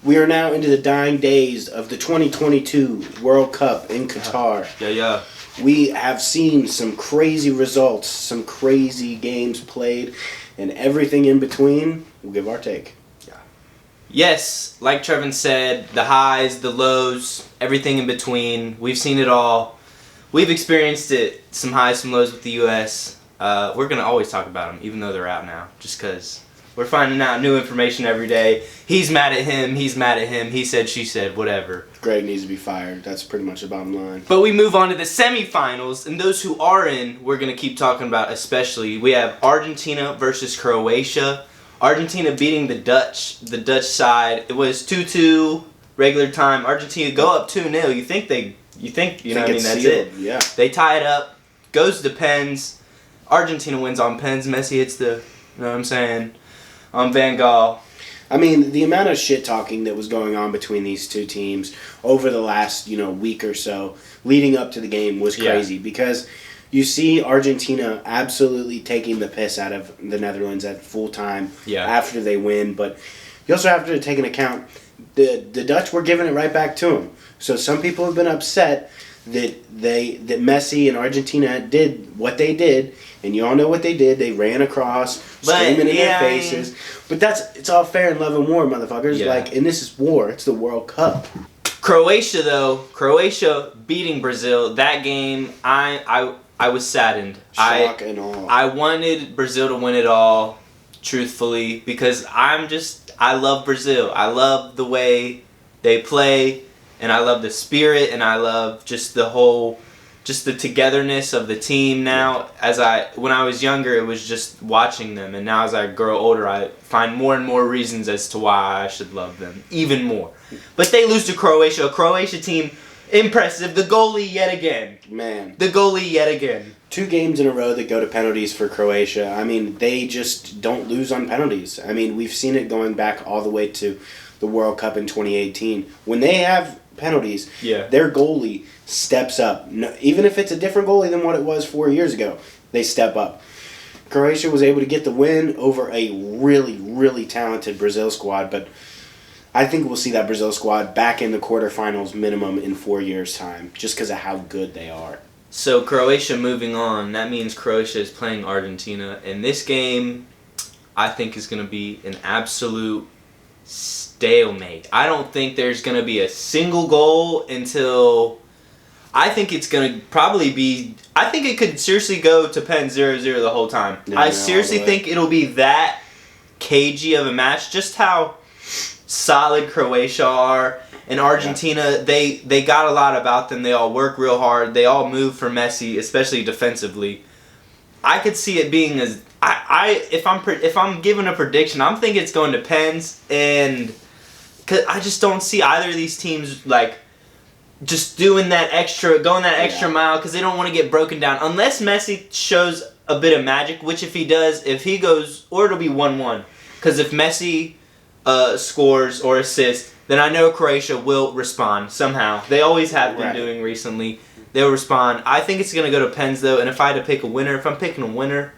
We are now into the dying days of the 2022 World Cup in Qatar. Yeah. We have seen some crazy results, some crazy games played, and everything in between. We'll give our take. Yes, like Trevin said, the highs, the lows, everything in between. We've seen it all. We've experienced it, some highs, some lows with the U.S. We're going to always talk about them, even though they're out now, just because we're finding out new information every day. He's mad at him, he's mad at him, he said, she said, whatever. Greg needs to be fired. That's pretty much the bottom line. But we move on to the semifinals, and those who are in, we're going to keep talking about especially. We have Argentina versus Croatia. Argentina beating the Dutch side. It was 2-2 regular time. Argentina go up 2-0. You think that's it. Yeah. They tie it up. Goes to pens. Argentina wins on pens. Messi hits the, you know what I'm saying, on Van Gaal. I mean, the amount of shit talking that was going on between these two teams over the last, week or so leading up to the game was crazy because you see Argentina absolutely taking the piss out of the Netherlands at full time after they win, but you also have to take into account the Dutch were giving it right back to them. So some people have been upset that Messi and Argentina did what they did, and you all know what they did. They ran across, screaming in their faces. But it's all fair in love and war, motherfuckers. Yeah. And this is war. It's the World Cup. Croatia beating Brazil. That game, I was saddened. Shock and awe. I wanted Brazil to win it all, truthfully, because I love Brazil. I love the way they play, and I love the spirit, and I love just the togetherness of the team now. When I was younger, it was just watching them, and now as I grow older, I find more and more reasons as to why I should love them even more. But they lose to Croatia, a Croatia team. Impressive. The goalie yet again. Man. The goalie yet again. 2 games in a row that go to penalties for Croatia. I mean, they just don't lose on penalties. I mean, we've seen it going back all the way to the World Cup in 2018. When they have penalties, their goalie steps up. No, even if it's a different goalie than what it was 4 years ago, they step up. Croatia was able to get the win over a really, really talented Brazil squad, but I think we'll see that Brazil squad back in the quarterfinals minimum in 4 years' time, just because of how good they are. So Croatia moving on, that means Croatia is playing Argentina, and this game, I think, is going to be an absolute stalemate. I don't think there's going to be a single goal until, I think it's going to probably be, I think it could seriously go to pen 0-0 the whole time. I seriously think it'll be that cagey of a match, just how solid Croatia are, and Argentina, they got a lot about them. They all work real hard. They all move for Messi, especially defensively. I could see it being as if I'm giving a prediction, I'm thinking it's going to pens, and cause I just don't see either of these teams just going that extra mile, because they don't want to get broken down unless Messi shows a bit of magic. Which if he does, or it'll be 1-1, because if Messi scores or assists, then I know Croatia will respond somehow. They always have been doing recently. They'll respond. I think it's going to go to pens, though, and if I had to pick a winner, if I'm picking a winner,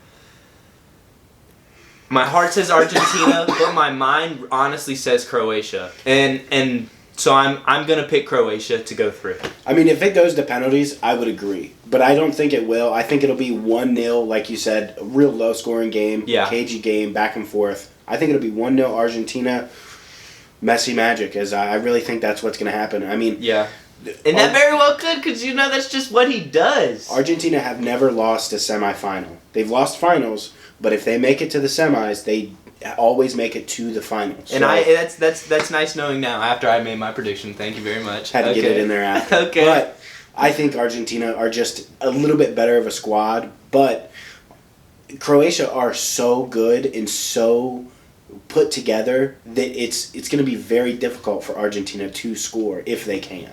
my heart says Argentina, but my mind honestly says Croatia. And so I'm going to pick Croatia to go through. I mean, if it goes to penalties, I would agree. But I don't think it will. I think it'll be 1-0, like you said, a real low-scoring game, cagey game, back and forth. I think it'll be 1-0 Argentina, Messi magic, as I really think that's what's going to happen. I mean, and that very well could, because that's just what he does. Argentina have never lost a semifinal. They've lost finals, but if they make it to the semis, they always make it to the finals. So, and that's nice knowing now after I made my prediction. Thank you very much. Had to get it in there after. Okay. But I think Argentina are just a little bit better of a squad, but Croatia are so good and so put together that it's going to be very difficult for Argentina to score if they can.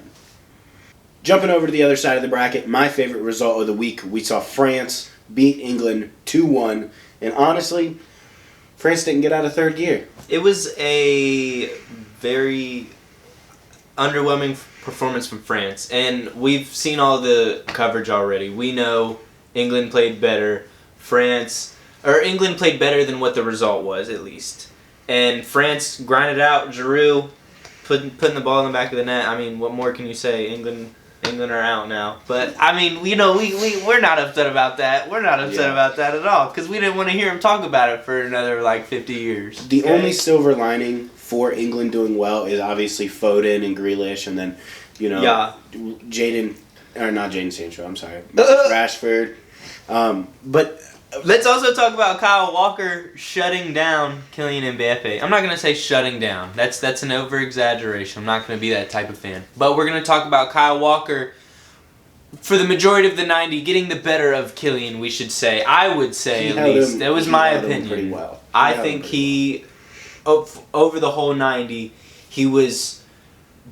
Jumping over to the other side of the bracket, my favorite result of the week, we saw France beat England 2-1, and honestly, France didn't get out of third gear. It was a very underwhelming performance from France, and we've seen all the coverage already. We know England played better. England played better than what the result was, at least. And France grinded out. Giroud putting the ball in the back of the net. I mean, what more can you say? England are out now. But I mean, we're not upset about that. We're not upset about that at all because we didn't want to hear him talk about it for another 50 years. The only silver lining for England doing well is obviously Foden and Grealish, and then not Jaden Sancho. I'm sorry, Rashford. But let's also talk about Kyle Walker shutting down Kylian Mbappe. I'm not going to say shutting down. That's an over-exaggeration. I'm not going to be that type of fan. But we're going to talk about Kyle Walker for the majority of the 90 getting the better of Kylian, we should say. I would say, at least. That was my opinion. Pretty well. I think over the whole 90, he was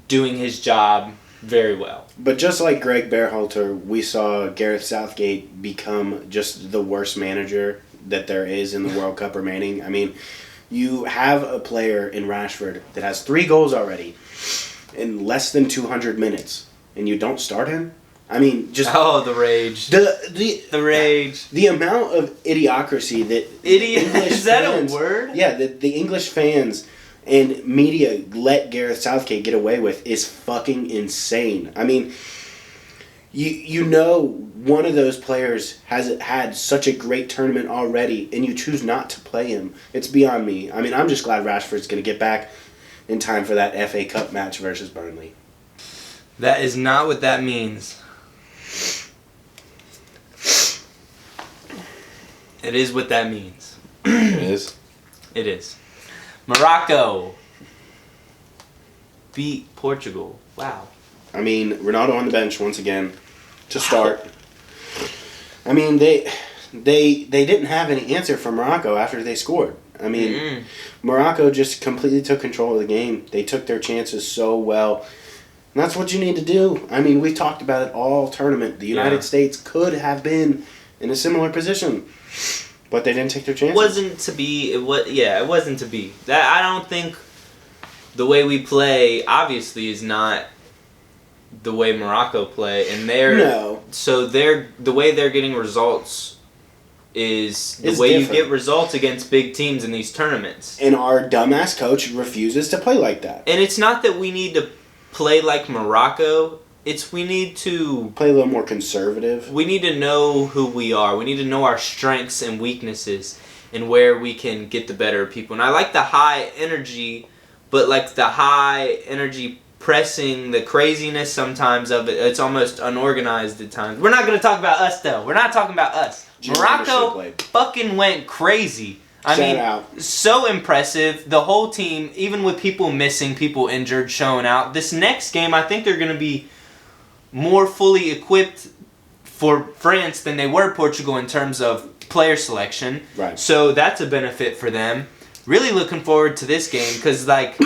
doing his job very well. But just like Greg Berhalter, we saw Gareth Southgate become just the worst manager that there is in the World Cup remaining. I mean, you have a player in Rashford that has 3 goals already in less than 200 minutes, and you don't start him? I mean, just... Oh, the rage. The rage. The amount of idiocracy that... Is that a word? Yeah, that the English fans and media let Gareth Southgate get away with is fucking insane. I mean, you know one of those players has had such a great tournament already, and you choose not to play him. It's beyond me. I mean, I'm just glad Rashford's going to get back in time for that FA Cup match versus Burnley. That is not what that means. It is what that means. It is? It is. Morocco beat Portugal. Wow. I mean, Ronaldo on the bench once again to start. I mean, they didn't have any answer for Morocco after they scored. I mean, Morocco just completely took control of the game. They took their chances so well. And that's what you need to do. I mean, we talked about it all tournament. The United States could have been in a similar position. But they didn't take their chances. It wasn't to be. It wasn't to be. I don't think the way we play, obviously, is not the way Morocco play, and the way they're getting results is the way different. You get results against big teams in these tournaments. And our dumbass coach refuses to play like that. And it's not that we need to play like Morocco. We need to play a little more conservative. We need to know who we are. We need to know our strengths and weaknesses and where we can get the better of people. And I like the high energy, but like the high energy pressing, the craziness sometimes of it. It's almost unorganized at times. We're not going to talk about us, though. We're not talking about us. Morocco fucking went crazy. I mean, so impressive. The whole team, even with people missing, people injured, showing out. This next game, I think they're going to be more fully equipped for France than they were Portugal in terms of player selection. Right. So that's a benefit for them. Really looking forward to this game because, like,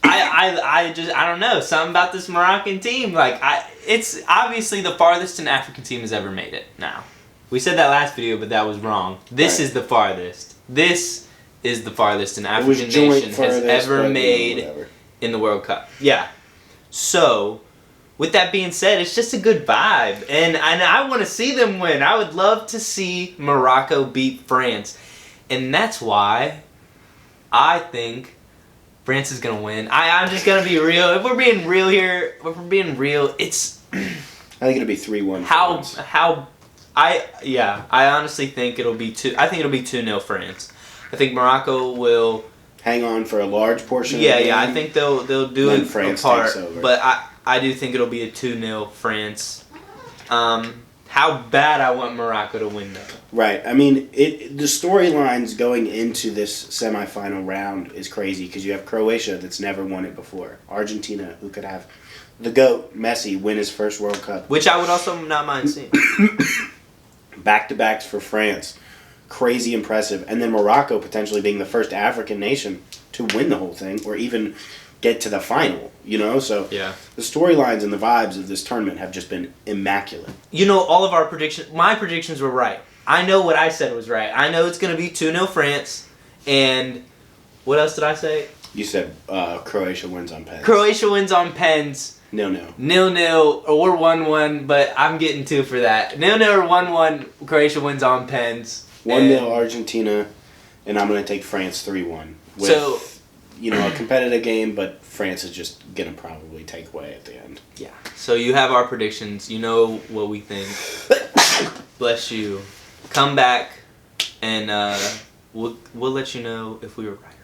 I don't know, something about this Moroccan team. Like, it's obviously the farthest an African team has ever made it. Now, we said that last video, but that was wrong. This is the farthest. This is the farthest an African nation has ever made in the World Cup. Yeah. So, with that being said, it's just a good vibe. And I want to see them win. I would love to see Morocco beat France. And that's why I think France is going to win. I'm just going to be real. If we're being real here, it's... I think it'll be 3-1 France. I honestly think it'll be 2-0 France. I think Morocco will... hang on for a large portion of the game. Yeah, I think they'll do it France apart. Takes over. But I do think it'll be a 2-0 France. How bad I want Morocco to win, though. Right. I mean, the storylines going into this semifinal round is crazy because you have Croatia that's never won it before. Argentina, who could have the GOAT, Messi, win his first World Cup. Which I would also not mind seeing. Back-to-backs for France. Crazy impressive. And then Morocco potentially being the first African nation to win the whole thing or even get to the final, you know? So yeah. The storylines and the vibes of this tournament have just been immaculate. You know, all of our my predictions were right. I know what I said was right. I know it's going to be 2-0 France. And what else did I say? You said Croatia wins on pens. Croatia wins on pens. 0-0. 0-0 or 1-1, but I'm getting 2 for that. 0-0 or 1-1, Croatia wins on pens. 1-0 Argentina, and I'm going to take France 3-1. So, a competitive game, but France is just going to probably take away at the end. Yeah. So you have our predictions. You know what we think. Bless you. Come back, and we'll let you know if we were right.